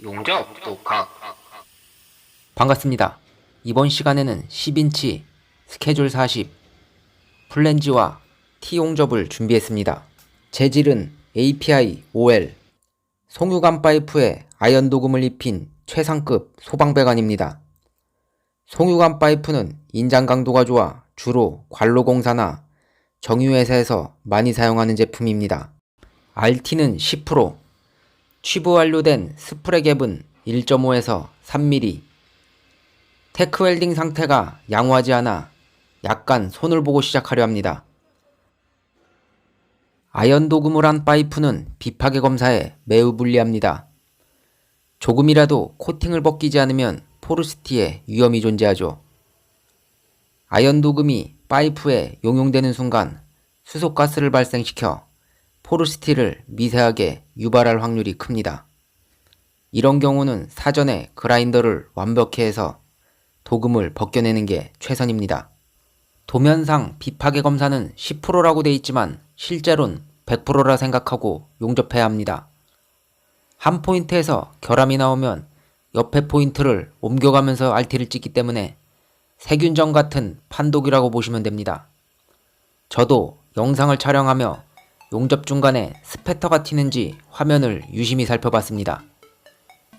용접 독학. 반갑습니다. 이번 시간에는 10인치 스케줄 40 플랜지와 T용접을 준비했습니다. 재질은 API OL 송유관 파이프에 아연 도금을 입힌 최상급 소방배관입니다. 송유관 파이프는 인장 강도가 좋아 주로 관로공사나 정유회사에서 많이 사용하는 제품입니다. RT는 10%, 취부 완료된 스프레 갭은 1.5에서 3mm, 테크 웰딩 상태가 양호하지 않아 약간 손을 보고 시작하려 합니다. 아연 도금을 한 파이프는 비파괴 검사에 매우 불리합니다. 조금이라도 코팅을 벗기지 않으면 포르시티에 위험이 존재하죠. 아연 도금이 파이프에 용용되는 순간 수소가스를 발생시켜 포르시티를 미세하게 유발할 확률이 큽니다. 이런 경우는 사전에 그라인더를 완벽히 해서 도금을 벗겨내는 게 최선입니다. 도면상 비파괴 검사는 10%라고 돼 있지만 실제로는 100%라 생각하고 용접해야 합니다. 한 포인트에서 결함이 나오면 옆에 포인트를 옮겨가면서 RT를 찍기 때문에 세균전 같은 판독이라고 보시면 됩니다. 저도 영상을 촬영하며 용접 중간에 스패터가 튀는지 화면을 유심히 살펴봤습니다.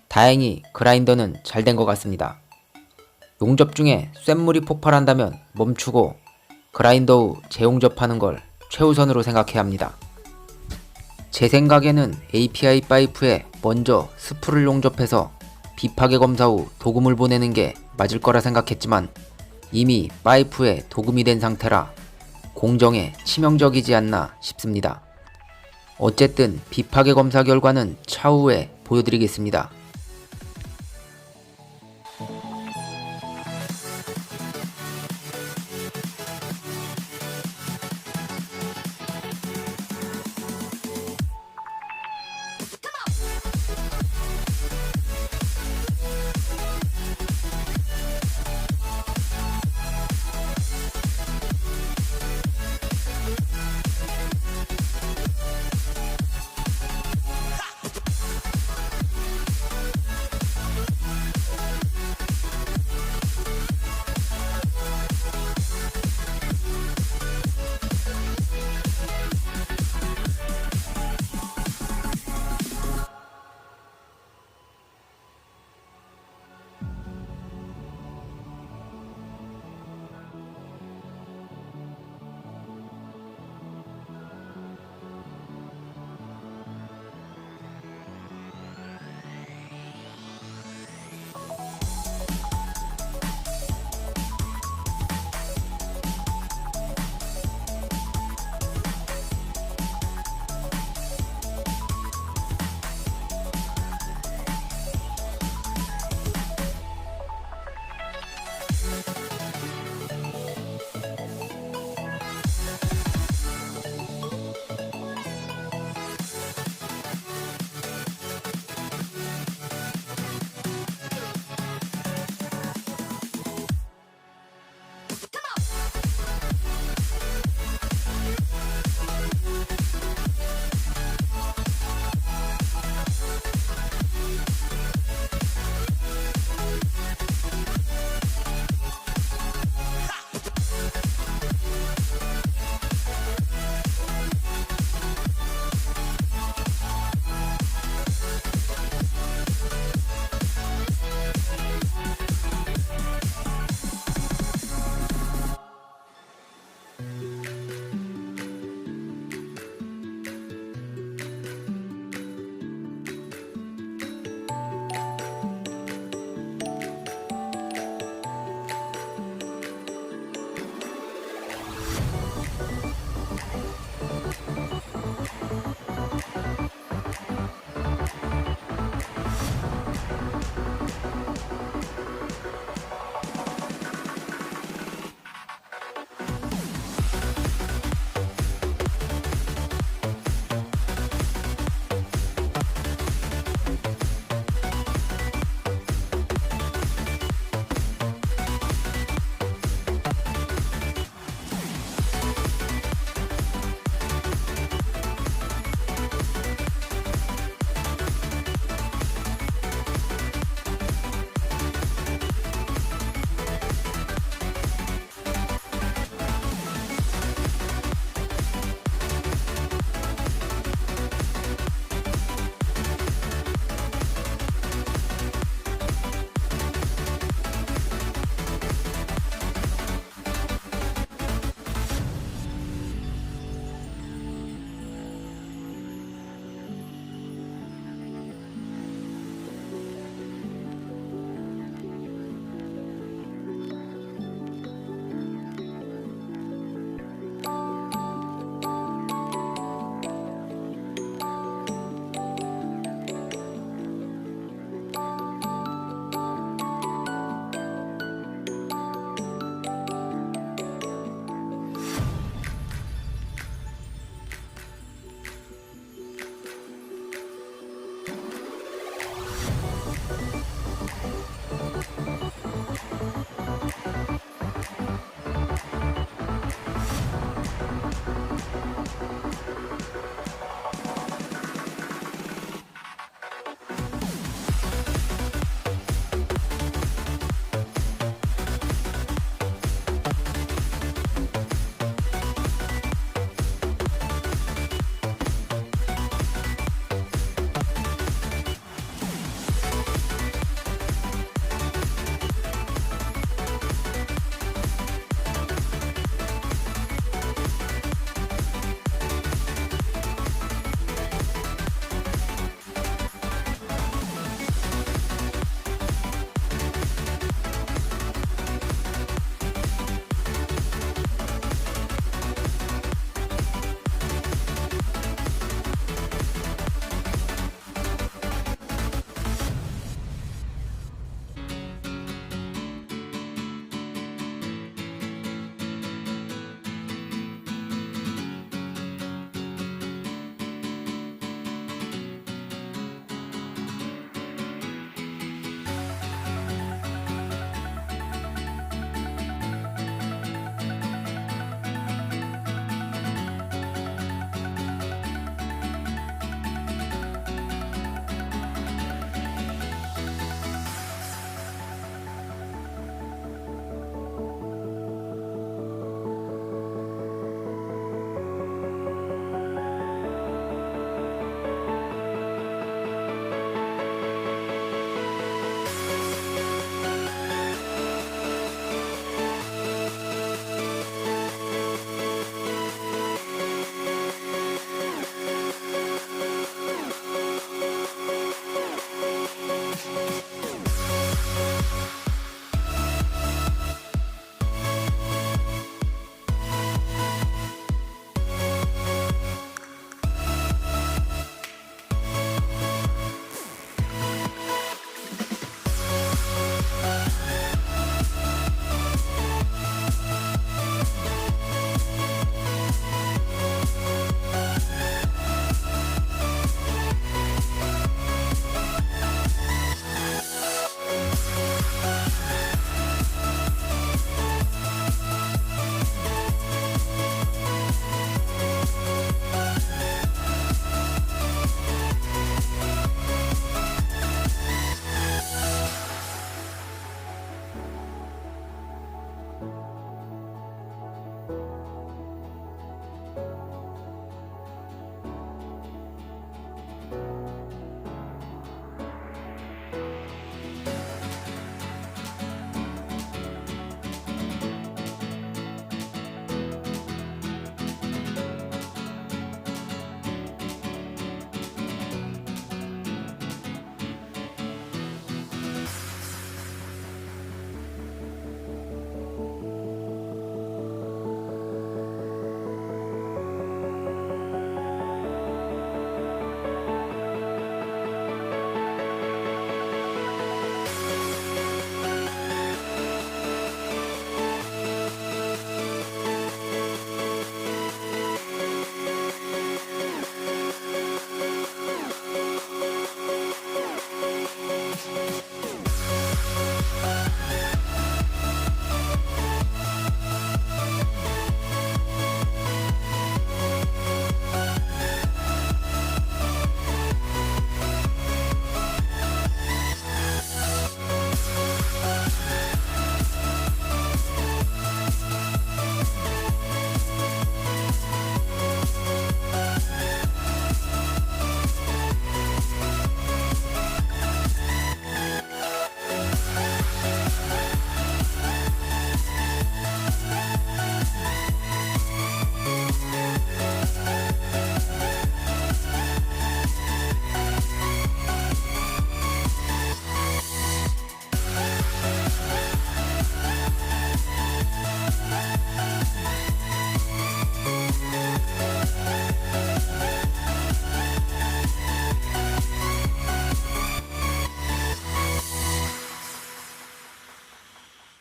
다행히 그라인더는 잘 된 것 같습니다. 용접 중에 쇳물이 폭발한다면 멈추고 그라인더 후 재용접하는 걸 최우선으로 생각해야 합니다. 제 생각에는 API 파이프에 먼저 스프를 용접해서 비파괴 검사 후 도금을 보내는 게 맞을 거라 생각했지만 이미 파이프에 도금이 된 상태라 공정에 치명적이지 않나 싶습니다. 어쨌든 비파괴 검사 결과는 차후에 보여드리겠습니다.